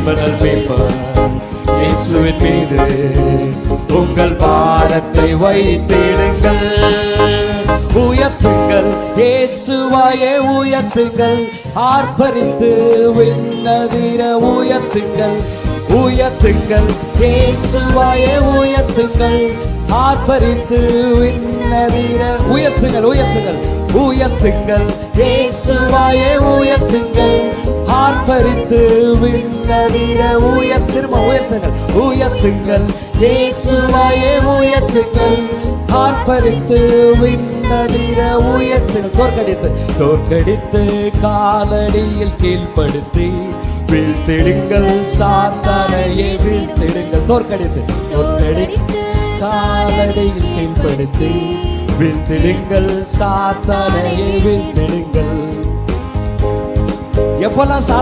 மீட்பனல் மீட்பர் இயேசுவின் மீது உங்கள் பாரத்தை வைத்திடுங்கள். உயர்த்துங்கள் இயேசுவாயே உயர்த்துங்கள், ஆர்ப்பரித்து விண்ணதிர உயர்த்துங்கள். உயர்த்துங்கள் இயேசுவாயே உயர்த்துங்கள், ஆர்ப்பரித்து விண்ணதிர உயர்த்துங்கள். உயர்த்துங்கள் உயர்த்துங்கள் இயேசுவாயே உயர்த்துங்கள், ஆர்ப்பரித்து விண்ணதிர திரும்ப உயர்த்துங்கள். உயர்த்துங்கள் இயேசுவாயே உயர்த்துங்கள், ஆர்ப்பரித்து விண்ணதிர உயர்த்துங்கள். தோற்கடித்து தோற்கடித்து காலடியில் கீழ்ப்படுத்தி வீழ்த்திடுங்கள், சாத்தானையே வீழ்த்திடுங்கள். தோற்கடித்து தோற்கடித்து காலடியில் கீழ்ப்படுத்தி வீழ்த்திடுங்கள், சாத்தானையே வீழ்த்திடுங்கள். எப்பெல்லாம்